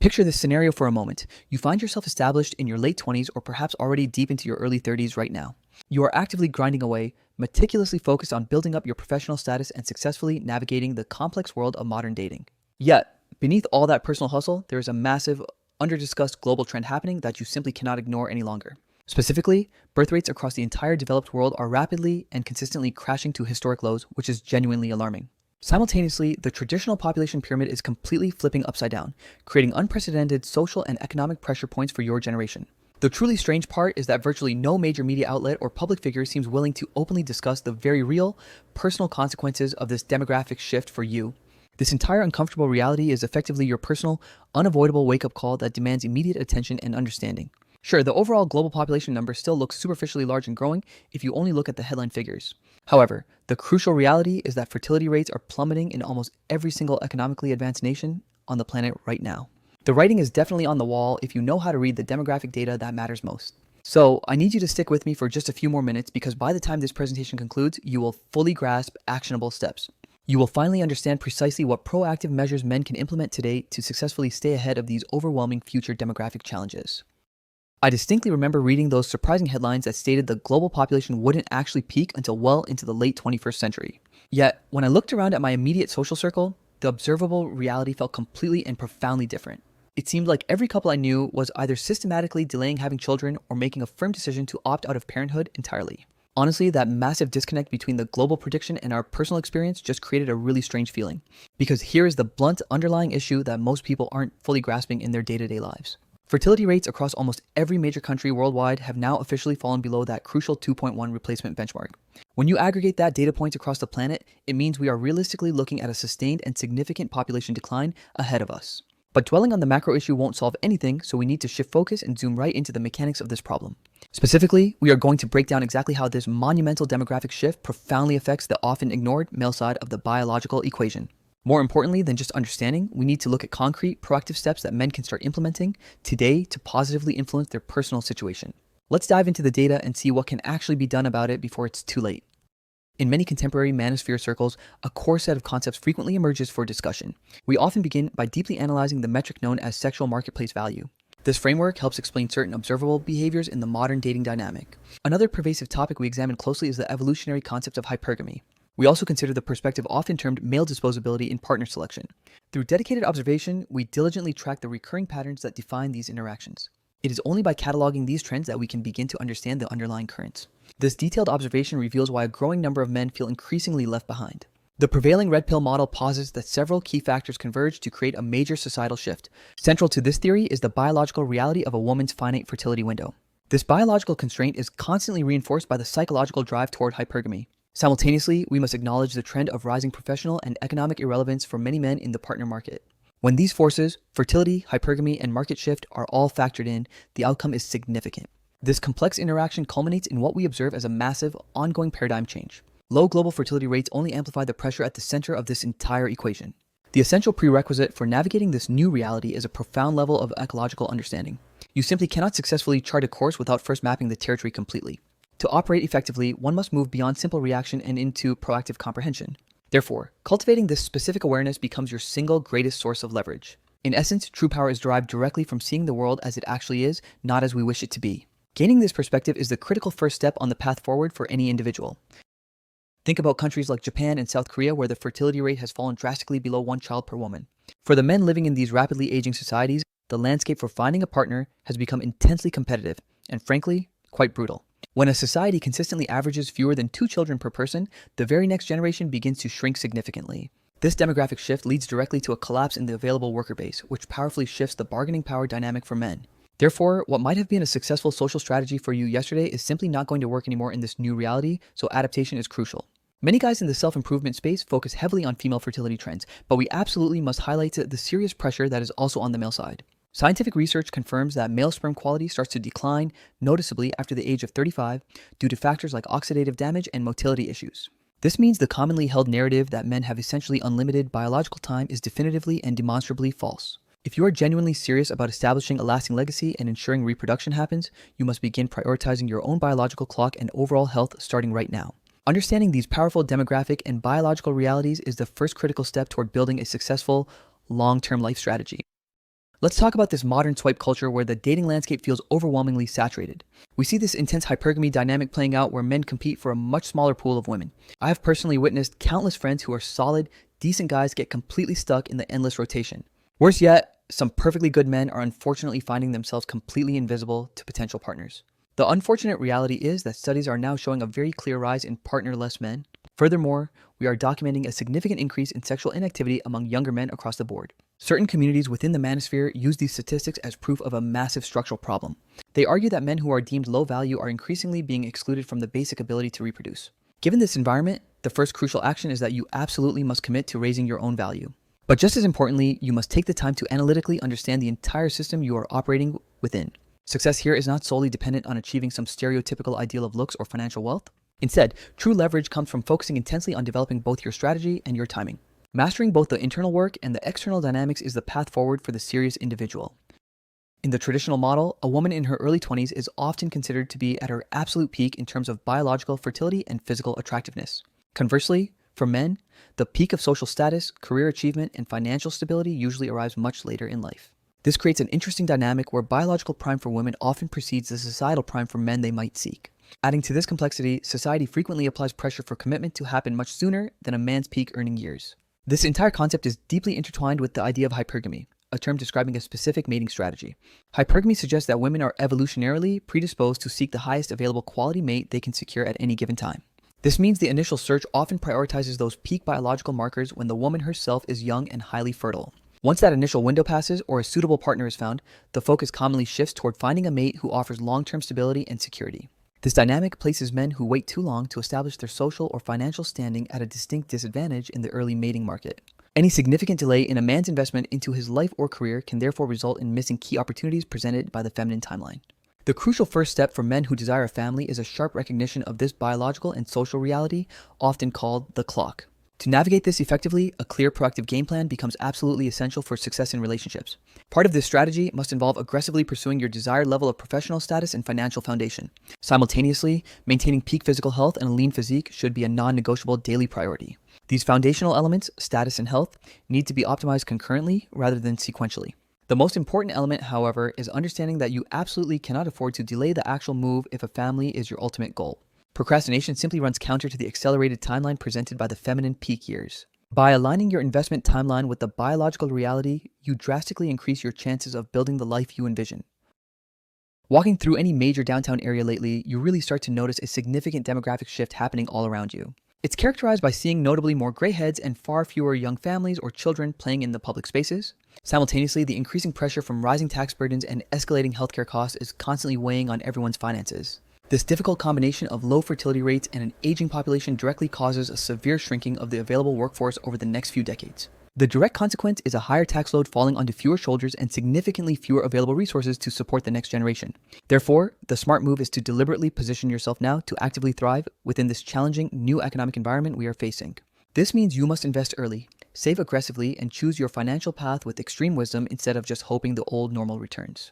Picture this scenario for a moment. You find yourself established in your late 20s or perhaps already deep into your early 30s right now. You are actively grinding away, meticulously focused on building up your professional status and successfully navigating the complex world of modern dating. Yet, beneath all that personal hustle, there is a massive, under-discussed global trend happening that you simply cannot ignore any longer. Specifically, birth rates across the entire developed world are rapidly and consistently crashing to historic lows, which is genuinely alarming. Simultaneously, the traditional population pyramid is completely flipping upside down, creating unprecedented social and economic pressure points for your generation. The truly strange part is that virtually no major media outlet or public figure seems willing to openly discuss the very real, personal consequences of this demographic shift for you. This entire uncomfortable reality is effectively your personal, unavoidable wake-up call that demands immediate attention and understanding. Sure, the overall global population number still looks superficially large and growing if you only look at the headline figures. However, the crucial reality is that fertility rates are plummeting in almost every single economically advanced nation on the planet right now. The writing is definitely on the wall if you know how to read the demographic data that matters most. So, I need you to stick with me for just a few more minutes because by the time this presentation concludes, you will fully grasp actionable steps. You will finally understand precisely what proactive measures men can implement today to successfully stay ahead of these overwhelming future demographic challenges. I distinctly remember reading those surprising headlines that stated the global population wouldn't actually peak until well into the late 21st century. Yet, when I looked around at my immediate social circle, the observable reality felt completely and profoundly different. It seemed like every couple I knew was either systematically delaying having children or making a firm decision to opt out of parenthood entirely. Honestly, that massive disconnect between the global prediction and our personal experience just created a really strange feeling. Because here is the blunt underlying issue that most people aren't fully grasping in their day-to-day lives. Fertility rates across almost every major country worldwide have now officially fallen below that crucial 2.1 replacement benchmark. When you aggregate that data points across the planet, it means we are realistically looking at a sustained and significant population decline ahead of us. But dwelling on the macro issue won't solve anything, so we need to shift focus and zoom right into the mechanics of this problem. Specifically, we are going to break down exactly how this monumental demographic shift profoundly affects the often ignored male side of the biological equation. More importantly than just understanding, we need to look at concrete, proactive steps that men can start implementing today to positively influence their personal situation. Let's dive into the data and see what can actually be done about it before it's too late. In many contemporary Manosphere circles, a core set of concepts frequently emerges for discussion. We often begin by deeply analyzing the metric known as sexual marketplace value. This framework helps explain certain observable behaviors in the modern dating dynamic. Another pervasive topic we examine closely is the evolutionary concept of hypergamy. We also consider the perspective often termed male disposability in partner selection. Through dedicated observation, we diligently track the recurring patterns that define these interactions. It is only by cataloging these trends that we can begin to understand the underlying currents. This detailed observation reveals why a growing number of men feel increasingly left behind. The prevailing red pill model posits that several key factors converge to create a major societal shift. Central to this theory is the biological reality of a woman's finite fertility window. This biological constraint is constantly reinforced by the psychological drive toward hypergamy. Simultaneously, we must acknowledge the trend of rising professional and economic irrelevance for many men in the partner market. When these forces, fertility, hypergamy, and market shift, are all factored in, the outcome is significant. This complex interaction culminates in what we observe as a massive, ongoing paradigm change. Low global fertility rates only amplify the pressure at the center of this entire equation. The essential prerequisite for navigating this new reality is a profound level of ecological understanding. You simply cannot successfully chart a course without first mapping the territory completely. To operate effectively, one must move beyond simple reaction and into proactive comprehension. Therefore, cultivating this specific awareness becomes your single greatest source of leverage. In essence, true power is derived directly from seeing the world as it actually is, not as we wish it to be. Gaining this perspective is the critical first step on the path forward for any individual. Think about countries like Japan and South Korea where the fertility rate has fallen drastically below 1 child per woman. For the men living in these rapidly aging societies, the landscape for finding a partner has become intensely competitive and, frankly, quite brutal. When a society consistently averages fewer than 2 children per person, the very next generation begins to shrink significantly. This demographic shift leads directly to a collapse in the available worker base, which powerfully shifts the bargaining power dynamic for men. Therefore, what might have been a successful social strategy for you yesterday is simply not going to work anymore in this new reality, so adaptation is crucial. Many guys in the self-improvement space focus heavily on female fertility trends, but we absolutely must highlight the serious pressure that is also on the male side. Scientific research confirms that male sperm quality starts to decline noticeably after the age of 35 due to factors like oxidative damage and motility issues. This means the commonly held narrative that men have essentially unlimited biological time is definitively and demonstrably false. If you are genuinely serious about establishing a lasting legacy and ensuring reproduction happens, you must begin prioritizing your own biological clock and overall health starting right now. Understanding these powerful demographic and biological realities is the first critical step toward building a successful, long-term life strategy. Let's talk about this modern swipe culture where the dating landscape feels overwhelmingly saturated. We see this intense hypergamy dynamic playing out where men compete for a much smaller pool of women. I have personally witnessed countless friends who are solid, decent guys get completely stuck in the endless rotation. Worse yet, some perfectly good men are unfortunately finding themselves completely invisible to potential partners. The unfortunate reality is that studies are now showing a very clear rise in partnerless men. Furthermore, we are documenting a significant increase in sexual inactivity among younger men across the board. Certain communities within the Manosphere use these statistics as proof of a massive structural problem. They argue that men who are deemed low value are increasingly being excluded from the basic ability to reproduce. Given this environment, the first crucial action is that you absolutely must commit to raising your own value. But just as importantly, you must take the time to analytically understand the entire system you are operating within. Success here is not solely dependent on achieving some stereotypical ideal of looks or financial wealth. Instead, true leverage comes from focusing intensely on developing both your strategy and your timing. Mastering both the internal work and the external dynamics is the path forward for the serious individual. In the traditional model, a woman in her early 20s is often considered to be at her absolute peak in terms of biological fertility and physical attractiveness. Conversely, for men, the peak of social status, career achievement, and financial stability usually arrives much later in life. This creates an interesting dynamic where biological prime for women often precedes the societal prime for men they might seek. Adding to this complexity, society frequently applies pressure for commitment to happen much sooner than a man's peak earning years. This entire concept is deeply intertwined with the idea of hypergamy, a term describing a specific mating strategy. Hypergamy suggests that women are evolutionarily predisposed to seek the highest available quality mate they can secure at any given time. This means the initial search often prioritizes those peak biological markers when the woman herself is young and highly fertile. Once that initial window passes or a suitable partner is found, the focus commonly shifts toward finding a mate who offers long-term stability and security. This dynamic places men who wait too long to establish their social or financial standing at a distinct disadvantage in the early mating market. Any significant delay in a man's investment into his life or career can therefore result in missing key opportunities presented by the feminine timeline. The crucial first step for men who desire a family is a sharp recognition of this biological and social reality, often called the clock. To navigate this effectively, a clear proactive game plan becomes absolutely essential for success in relationships. Part of this strategy must involve aggressively pursuing your desired level of professional status and financial foundation. Simultaneously, maintaining peak physical health and a lean physique should be a non-negotiable daily priority. These foundational elements, status and health, need to be optimized concurrently rather than sequentially. The most important element, however, is understanding that you absolutely cannot afford to delay the actual move if a family is your ultimate goal. Procrastination simply runs counter to the accelerated timeline presented by the feminine peak years. By aligning your investment timeline with the biological reality, you drastically increase your chances of building the life you envision. Walking through any major downtown area lately, you really start to notice a significant demographic shift happening all around you. It's characterized by seeing notably more gray heads and far fewer young families or children playing in the public spaces. Simultaneously, the increasing pressure from rising tax burdens and escalating healthcare costs is constantly weighing on everyone's finances. This difficult combination of low fertility rates and an aging population directly causes a severe shrinking of the available workforce over the next few decades. The direct consequence is a higher tax load falling onto fewer shoulders and significantly fewer available resources to support the next generation. Therefore, the smart move is to deliberately position yourself now to actively thrive within this challenging new economic environment we are facing. This means you must invest early, save aggressively, and choose your financial path with extreme wisdom instead of just hoping the old normal returns.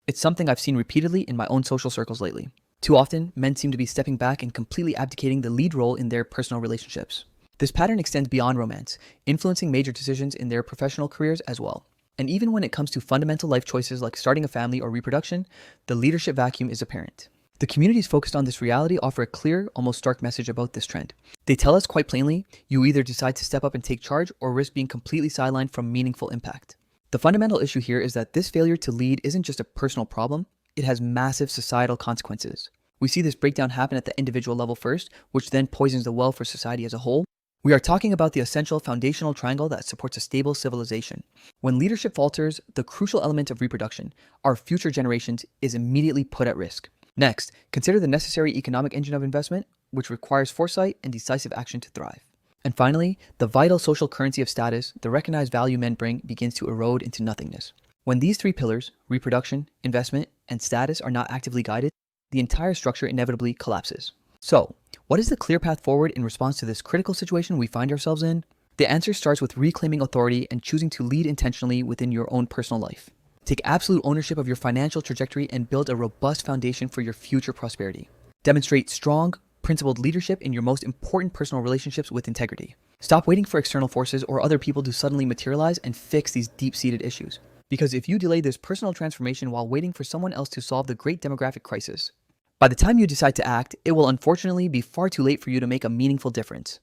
It's something I've seen repeatedly in my own social circles lately. Too often, men seem to be stepping back and completely abdicating the lead role in their personal relationships. This pattern extends beyond romance, influencing major decisions in their professional careers as well. And even when it comes to fundamental life choices like starting a family or reproduction, the leadership vacuum is apparent. The communities focused on this reality offer a clear, almost stark message about this trend. They tell us quite plainly, you either decide to step up and take charge or risk being completely sidelined from meaningful impact. The fundamental issue here is that this failure to lead isn't just a personal problem, it has massive societal consequences. We see this breakdown happen at the individual level first, which then poisons the well for society as a whole. We are talking about the essential foundational triangle that supports a stable civilization. When leadership falters, the crucial element of reproduction, our future generations, is immediately put at risk. Next, consider the necessary economic engine of investment, which requires foresight and decisive action to thrive. And finally, the vital social currency of status, the recognized value men bring, begins to erode into nothingness. When these three pillars, reproduction, investment, and status, are not actively guided, the entire structure inevitably collapses. So, what is the clear path forward in response to this critical situation we find ourselves in? The answer starts with reclaiming authority and choosing to lead intentionally within your own personal life. Take absolute ownership of your financial trajectory and build a robust foundation for your future prosperity. Demonstrate strong, principled leadership in your most important personal relationships with integrity. Stop waiting for external forces or other people to suddenly materialize and fix these deep-seated issues. Because if you delay this personal transformation while waiting for someone else to solve the great demographic crisis, by the time you decide to act, it will unfortunately be far too late for you to make a meaningful difference.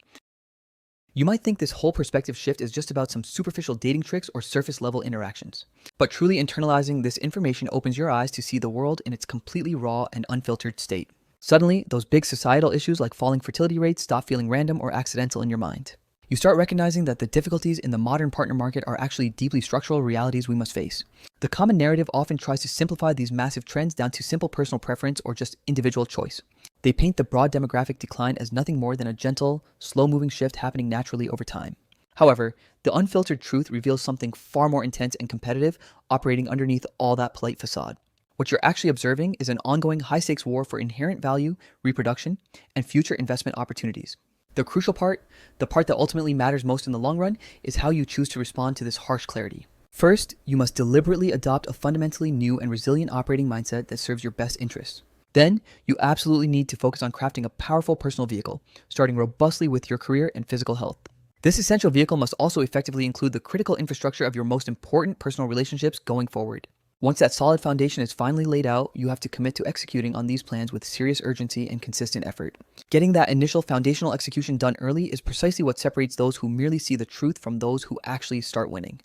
You might think this whole perspective shift is just about some superficial dating tricks or surface level interactions. But truly internalizing this information opens your eyes to see the world in its completely raw and unfiltered state. Suddenly, those big societal issues like falling fertility rates stop feeling random or accidental in your mind. You start recognizing that the difficulties in the modern partner market are actually deeply structural realities we must face. The common narrative often tries to simplify these massive trends down to simple personal preference or just individual choice. They paint the broad demographic decline as nothing more than a gentle, slow-moving shift happening naturally over time. However, the unfiltered truth reveals something far more intense and competitive operating underneath all that polite facade. What you're actually observing is an ongoing high-stakes war for inherent value, reproduction, and future investment opportunities. The crucial part, the part that ultimately matters most in the long run, is how you choose to respond to this harsh clarity. First, you must deliberately adopt a fundamentally new and resilient operating mindset that serves your best interests. Then, you absolutely need to focus on crafting a powerful personal vehicle, starting robustly with your career and physical health. This essential vehicle must also effectively include the critical infrastructure of your most important personal relationships going forward. Once that solid foundation is finally laid out, you have to commit to executing on these plans with serious urgency and consistent effort. Getting that initial foundational execution done early is precisely what separates those who merely see the truth from those who actually start winning.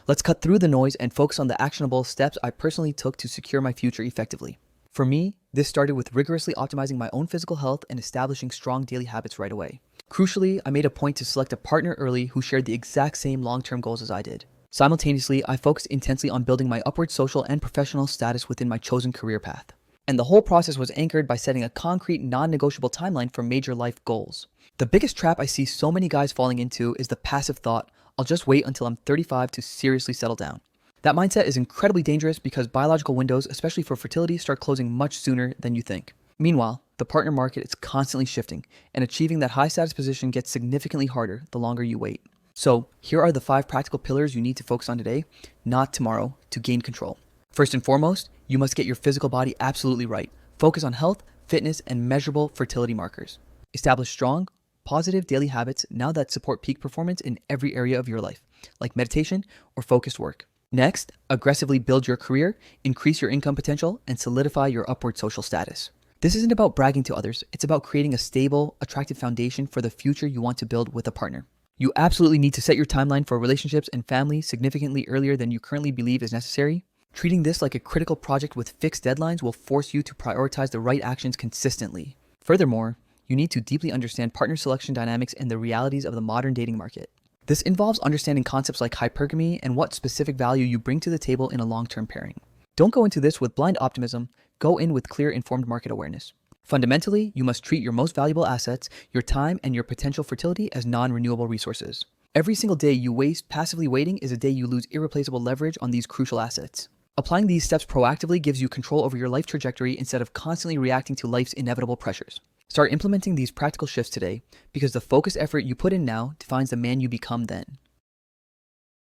Let's cut through the noise and focus on the actionable steps I personally took to secure my future effectively. For me, this started with rigorously optimizing my own physical health and establishing strong daily habits right away. Crucially, I made a point to select a partner early who shared the exact same long-term goals as I did. Simultaneously, I focused intensely on building my upward social and professional status within my chosen career path. And the whole process was anchored by setting a concrete, non-negotiable timeline for major life goals. The biggest trap I see so many guys falling into is the passive thought, I'll just wait until I'm 35 to seriously settle down. That mindset is incredibly dangerous because biological windows, especially for fertility, start closing much sooner than you think. Meanwhile, the partner market is constantly shifting, and achieving that high status position gets significantly harder the longer you wait. So, here are the 5 practical pillars you need to focus on today, not tomorrow, to gain control. First and foremost, you must get your physical body absolutely right. Focus on health, fitness, and measurable fertility markers. Establish strong, positive daily habits now that support peak performance in every area of your life, like meditation or focused work. Next, aggressively build your career, increase your income potential, and solidify your upward social status. This isn't about bragging to others, it's about creating a stable, attractive foundation for the future you want to build with a partner. You absolutely need to set your timeline for relationships and family significantly earlier than you currently believe is necessary. Treating this like a critical project with fixed deadlines will force you to prioritize the right actions consistently. Furthermore, you need to deeply understand partner selection dynamics and the realities of the modern dating market. This involves understanding concepts like hypergamy and what specific value you bring to the table in a long-term pairing. Don't go into this with blind optimism, go in with clear, informed market awareness. Fundamentally, you must treat your most valuable assets, your time and your potential fertility, as non-renewable resources. Every single day you waste passively waiting is a day you lose irreplaceable leverage on these crucial assets. Applying these steps proactively gives you control over your life trajectory instead of constantly reacting to life's inevitable pressures. Start implementing these practical shifts today because the focused effort you put in now defines the man you become then.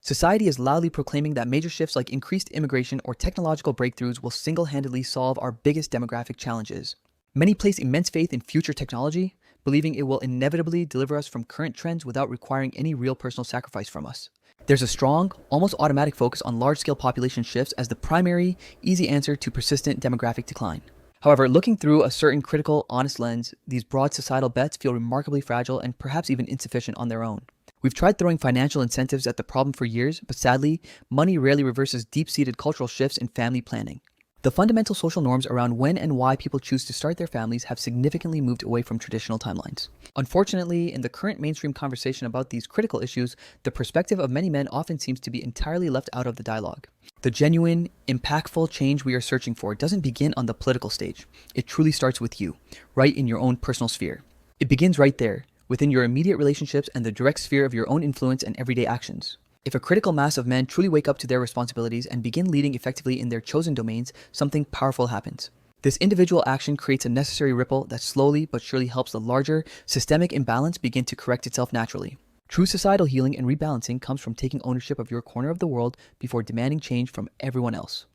Society is loudly proclaiming that major shifts like increased immigration or technological breakthroughs will single-handedly solve our biggest demographic challenges. Many place immense faith in future technology, believing it will inevitably deliver us from current trends without requiring any real personal sacrifice from us. There's a strong, almost automatic focus on large-scale population shifts as the primary, easy answer to persistent demographic decline. However, looking through a certain critical, honest lens, these broad societal bets feel remarkably fragile and perhaps even insufficient on their own. We've tried throwing financial incentives at the problem for years, but sadly, money rarely reverses deep-seated cultural shifts in family planning. The fundamental social norms around when and why people choose to start their families have significantly moved away from traditional timelines. Unfortunately, in the current mainstream conversation about these critical issues, the perspective of many men often seems to be entirely left out of the dialogue. The genuine, impactful change we are searching for doesn't begin on the political stage. It truly starts with you, right in your own personal sphere. It begins right there, within your immediate relationships and the direct sphere of your own influence and everyday actions. If a critical mass of men truly wake up to their responsibilities and begin leading effectively in their chosen domains, something powerful happens. This individual action creates a necessary ripple that slowly but surely helps the larger, systemic imbalance begin to correct itself naturally. True societal healing and rebalancing comes from taking ownership of your corner of the world before demanding change from everyone else.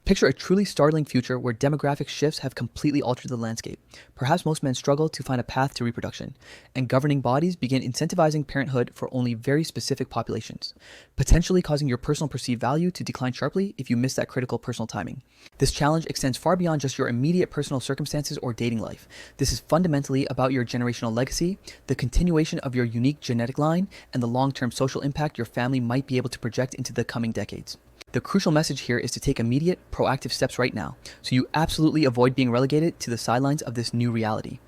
Picture a truly startling future where demographic shifts have completely altered the landscape. Perhaps most men struggle to find a path to reproduction, and governing bodies begin incentivizing parenthood for only very specific populations, potentially causing your personal perceived value to decline sharply if you miss that critical personal timing. This challenge extends far beyond just your immediate personal circumstances or dating life. This is fundamentally about your generational legacy, the continuation of your unique genetic line, and the long-term social impact your family might be able to project into the coming decades. The crucial message here is to take immediate, proactive steps right now, so you absolutely avoid being relegated to the sidelines of this new reality,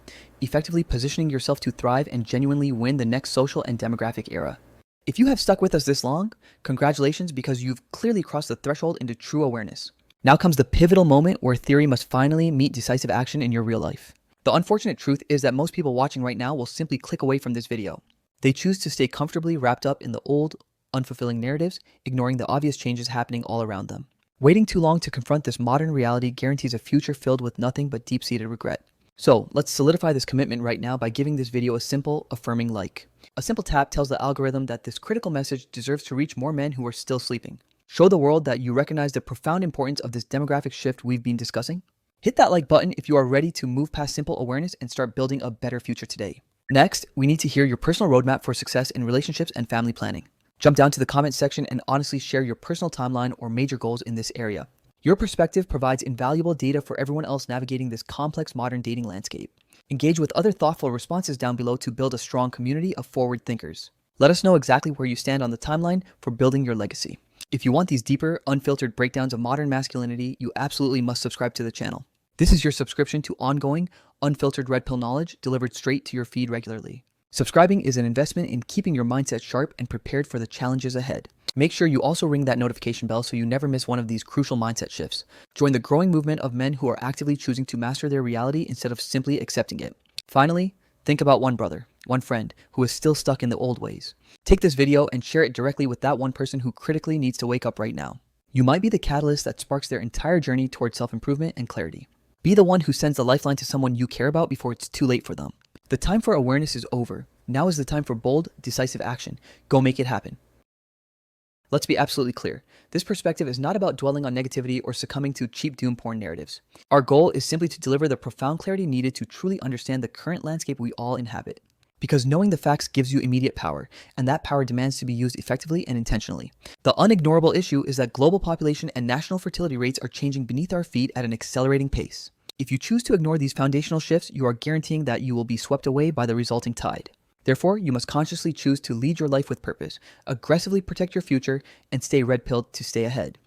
effectively positioning yourself to thrive and genuinely win the next social and demographic era. If you have stuck with us this long, congratulations, because you've clearly crossed the threshold into true awareness. Now comes the pivotal moment where theory must finally meet decisive action in your real life. The unfortunate truth is that most people watching right now will simply click away from this video. They choose to stay comfortably wrapped up in the old, unfulfilling narratives, ignoring the obvious changes happening all around them. Waiting too long to confront this modern reality guarantees a future filled with nothing but deep-seated regret. So let's solidify this commitment right now by giving this video a simple, affirming like. A simple tap tells the algorithm that this critical message deserves to reach more men who are still sleeping. Show the world that you recognize the profound importance of this demographic shift we've been discussing. Hit that like button if you are ready to move past simple awareness and start building a better future today. Next, we need to hear your personal roadmap for success in relationships and family planning. Jump down to the comment section and honestly share your personal timeline or major goals in this area. Your perspective provides invaluable data for everyone else navigating this complex modern dating landscape. Engage with other thoughtful responses down below to build a strong community of forward thinkers. Let us know exactly where you stand on the timeline for building your legacy. If you want these deeper, unfiltered breakdowns of modern masculinity, you absolutely must subscribe to the channel. This is your subscription to ongoing, unfiltered red pill knowledge delivered straight to your feed regularly. Subscribing is an investment in keeping your mindset sharp and prepared for the challenges ahead. Make sure you also ring that notification bell so you never miss one of these crucial mindset shifts. Join the growing movement of men who are actively choosing to master their reality instead of simply accepting it. Finally, think about one brother, one friend, who is still stuck in the old ways. Take this video and share it directly with that one person who critically needs to wake up right now. You might be the catalyst that sparks their entire journey towards self-improvement and clarity. Be the one who sends the lifeline to someone you care about before it's too late for them. The time for awareness is over. Now is the time for bold, decisive action. Go make it happen. Let's be absolutely clear. This perspective is not about dwelling on negativity or succumbing to cheap doom porn narratives. Our goal is simply to deliver the profound clarity needed to truly understand the current landscape we all inhabit. Because knowing the facts gives you immediate power, and that power demands to be used effectively and intentionally. The unignorable issue is that global population and national fertility rates are changing beneath our feet at an accelerating pace. If you choose to ignore these foundational shifts, you are guaranteeing that you will be swept away by the resulting tide. Therefore, you must consciously choose to lead your life with purpose, aggressively protect your future, and stay red-pilled to stay ahead.